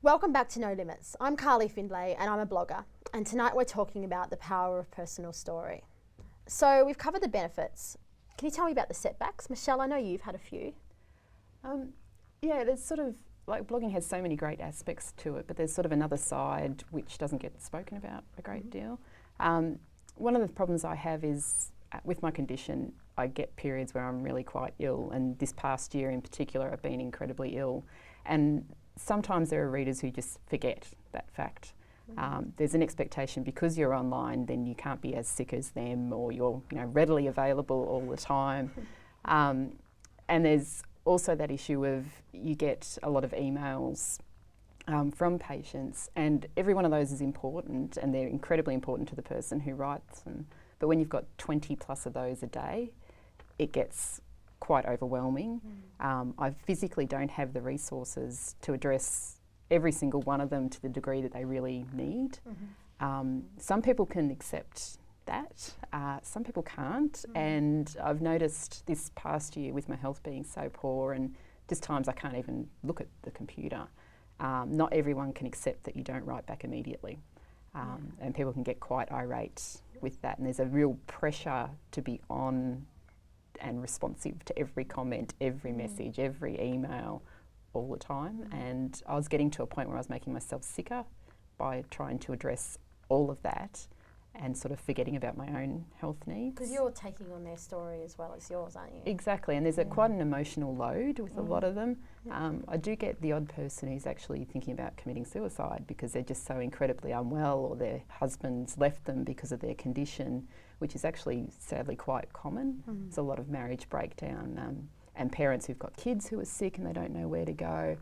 Welcome back to No Limits. I'm Carly Findlay and I'm a blogger, and tonight we're talking about the power of personal story. So we've covered the benefits. Can you tell me about the setbacks? Michelle, I know you've had a few. Yeah, there's sort of, like, blogging has so many great aspects to it, but there's sort of another side which doesn't get spoken about a great deal. One of the problems I have is with my condition, I get periods where I'm really quite ill, and this past year in particular I've been incredibly ill, and sometimes there are readers who just forget that fact. There's an expectation because you're online, then you can't be as sick as them, or you're readily available all the time. And there's also that issue of you get a lot of emails from patients, and every one of those is important, and they're incredibly important to the person who writes them. But when you've got 20 plus of those a day, it gets quite overwhelming. I physically don't have the resources to address every single one of them to the degree that they really need. Some people can accept that, some people can't, and I've noticed this past year with my health being so poor, and just times I can't even look at the computer. Not everyone can accept that you don't write back immediately, and people can get quite irate with that, and there's a real pressure to be on and responsive to every comment, every message, every email all the time. And I was getting to a point where I was making myself sicker by trying to address all of that and sort of forgetting about my own health needs. Because you're taking on their story as well as yours, aren't you? Exactly, and there's quite an emotional load with a lot of them. I do get the odd person who's actually thinking about committing suicide because they're just so incredibly unwell, or their husband's left them because of their condition, which is actually sadly quite common. There's a lot of marriage breakdown, and parents who've got kids who are sick and they don't know where to go.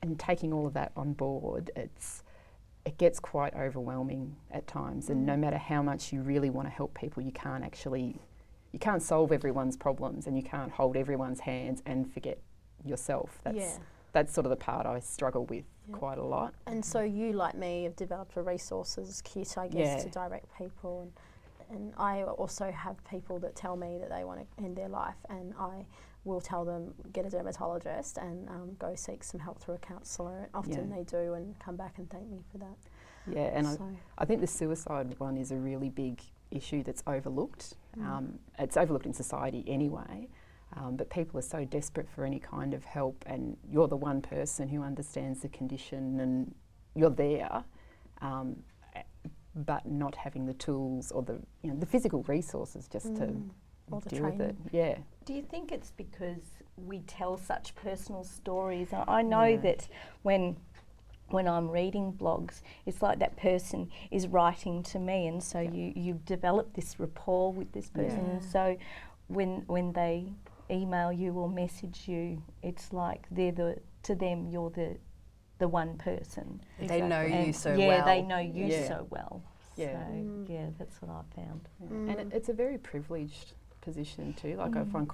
And taking all of that on board, it gets quite overwhelming at times, and no matter how much you really want to help people, you can't solve everyone's problems, and you can't hold everyone's hands and forget yourself. That's sort of the part I struggle with quite a lot. And so you, like me, have developed a resources kit, I guess, to direct people. And I also have people that tell me that they want to end their life, and I will tell them, get a dermatologist and go seek some help through a counsellor. Often they do and come back and thank me for that. Yeah, and I think the suicide one is a really big issue that's overlooked. It's overlooked in society anyway, but people are so desperate for any kind of help, and you're the one person who understands the condition and you're there, but not having the tools or the physical resources just to deal with it. Yeah. Do you think it's because we tell such personal stories? I know that when I'm reading blogs, it's like that person is writing to me, and so you develop this rapport with this person. And so when they email you or message you, it's like to them you're the one person. They know you so well. Yeah, they know you so well. Yeah. So that's what I found. And it's a very privileged position too. Like I find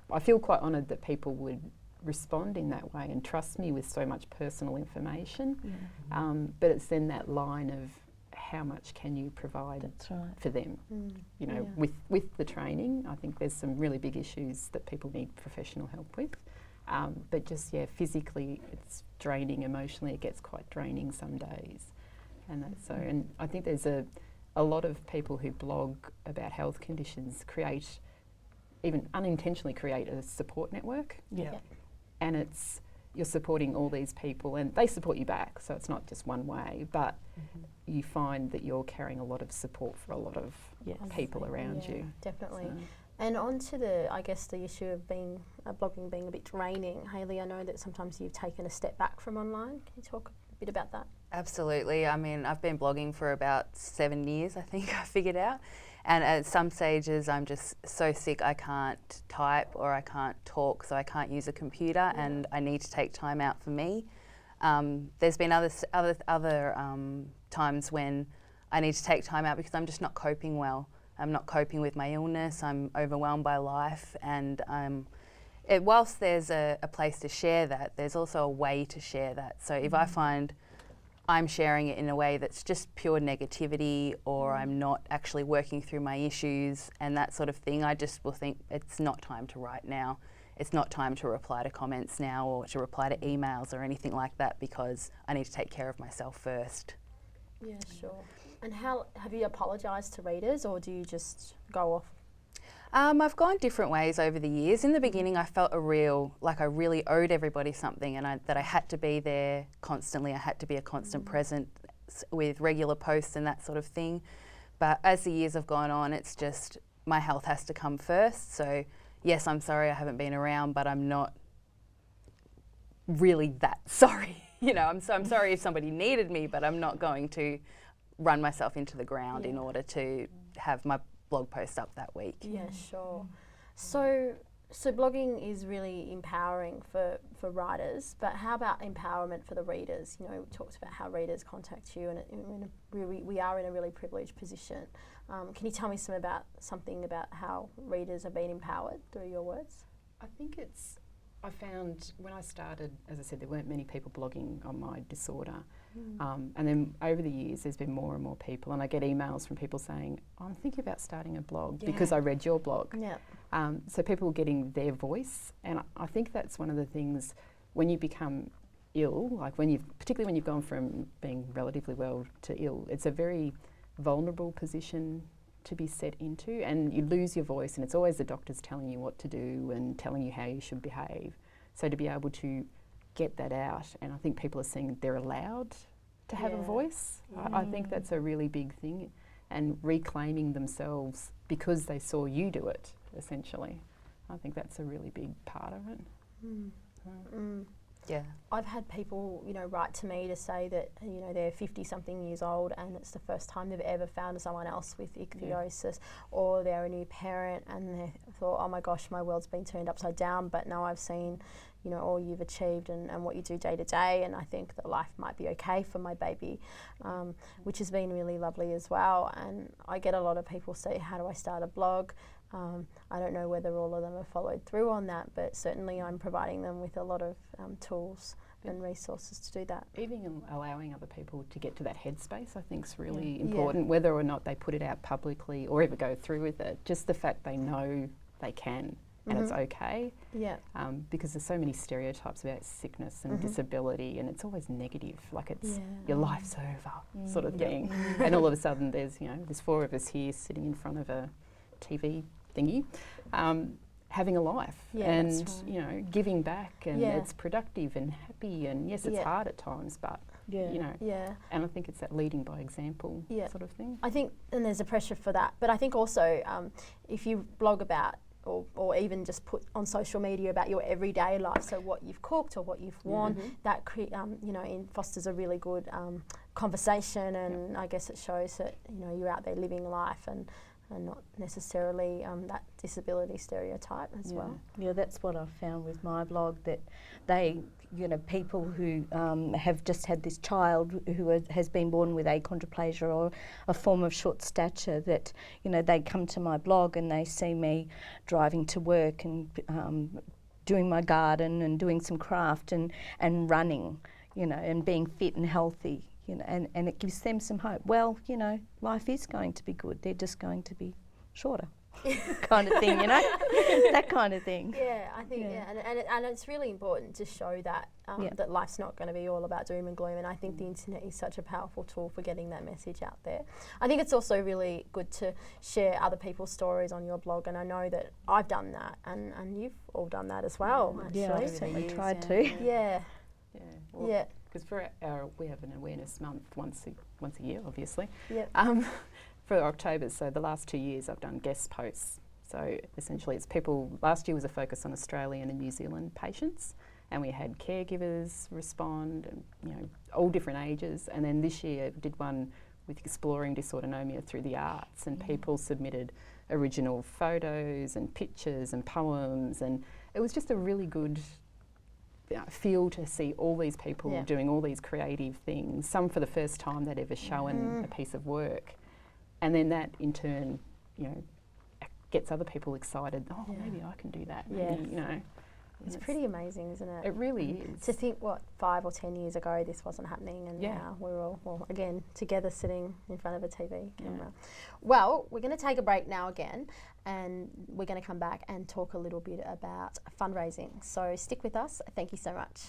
I feel quite honoured that people would respond in that way and trust me with so much personal information. But it's then that line of how much can you provide for them? With the training, I think there's some really big issues that people need professional help with. But just physically it's draining, emotionally it gets quite draining some days. And that's and I think there's a lot of people who blog about health conditions even unintentionally create a support network. And you're supporting all these people, and they support you back, so it's not just one way, but you find that you're carrying a lot of support for a lot of people around you. Definitely. So. And on to the issue of blogging being a bit draining. Hayley, I know that sometimes you've taken a step back from online. Can you talk a bit about that? Absolutely. I mean, I've been blogging for about 7 years, I think I figured out. And at some stages I'm just so sick I can't type or I can't talk, so I can't use a computer, and I need to take time out for me. There's been other times when I need to take time out because I'm just not coping well. I'm not coping with my illness, I'm overwhelmed by life, and whilst there's a place to share that, there's also a way to share that. So if I find I'm sharing it in a way that's just pure negativity, or I'm not actually working through my issues and that sort of thing, I just will think it's not time to write now. it's not time to reply to comments now or to reply to emails or anything like that, because I need to take care of myself first. Yeah, sure. And how have you apologised to readers, or do you just go off? I've gone different ways over the years. In the beginning, I felt I really owed everybody something, and that I had to be there constantly. I had to be a constant presence with regular posts and that sort of thing. But as the years have gone on, it's just my health has to come first. So yes, I'm sorry I haven't been around, but I'm not really that sorry. You know, I'm sorry if somebody needed me, but I'm not going to run myself into the ground in order to have my blog post up that week. Yeah, sure. So blogging is really empowering for writers, but how about empowerment for the readers? You know, we talked about how readers contact you, and we are in a really privileged position. Can you tell me something about how readers have been empowered through your words? I found when I started, as I said, there weren't many people blogging on my disorder. And then over the years, there's been more and more people, and I get emails from people saying, I'm thinking about starting a blog because I read your blog. Yeah. So people getting their voice, and I think that's one of the things when you become ill, particularly when you've gone from being relatively well to ill, it's a very vulnerable position to be set into, and you lose your voice, and it's always the doctors telling you what to do and telling you how you should behave. So to be able to get that out, and I think people are seeing they're allowed to have a voice. I think that's a really big thing, and reclaiming themselves because they saw you do it, essentially. I think that's a really big part of it. Yeah. I've had people, write to me to say that, they're 50-something years old and it's the first time they've ever found someone else with ichthyosis, or they're a new parent and they thought, oh my gosh, my world's been turned upside down, but now I've seen, all you've achieved and what you do day to day, and I think that life might be okay for my baby, which has been really lovely as well. And I get a lot of people say, how do I start a blog? I don't know whether all of them have followed through on that, but certainly I'm providing them with a lot of tools and resources to do that. Even allowing other people to get to that headspace, I think, is really important, whether or not they put it out publicly or ever go through with it. Just the fact they know they can and it's okay. Yeah. Because there's so many stereotypes about sickness and disability, and it's always negative, like it's your life's over sort of thing. And all of a sudden there's 4 of us here sitting in front of a TV thingy, having a life and giving back, and it's productive and happy, and yes, it's hard at times, but and I think it's that leading by example sort of thing. I think, and there's a pressure for that, but I think also if you blog about or even just put on social media about your everyday life, so what you've cooked or what you've worn, that fosters a really good conversation, and I guess it shows that you're out there living life and not necessarily that disability stereotype as well. Yeah, that's what I've found with my blog, that they, people who have just had this child who has been born with achondroplasia or a form of short stature, that, they come to my blog and they see me driving to work and doing my garden and doing some craft and running, and being fit and healthy. And it gives them some hope. Well, life is going to be good. They're just going to be shorter, kind of thing, that kind of thing. Yeah, I think, and it's really important to show that that life's not going to be all about doom and gloom. And I think the internet is such a powerful tool for getting that message out there. I think it's also really good to share other people's stories on your blog, and I know that I've done that, and you've all done that as well. Actually. Yeah, I've certainly tried to. Yeah. Well, because for we have an awareness month once a year, obviously. Yep. For October, so the last 2 years I've done guest posts. So essentially it's people, last year was a focus on Australian and New Zealand patients, and we had caregivers respond, and all different ages. And then this year I did one with exploring dysautonomia through the arts, and people submitted original photos and pictures and poems, and it was just a really good feel to see all these people doing all these creative things, some for the first time they'd ever shown a piece of work. And then that in turn, gets other people excited. Oh, maybe I can do that. Maybe, It's pretty amazing, isn't it? It really is. To think, 5 or 10 years ago this wasn't happening, and now we're all, again, together sitting in front of a TV camera. Well, we're going to take a break now again, and we're going to come back and talk a little bit about fundraising. So stick with us. Thank you so much.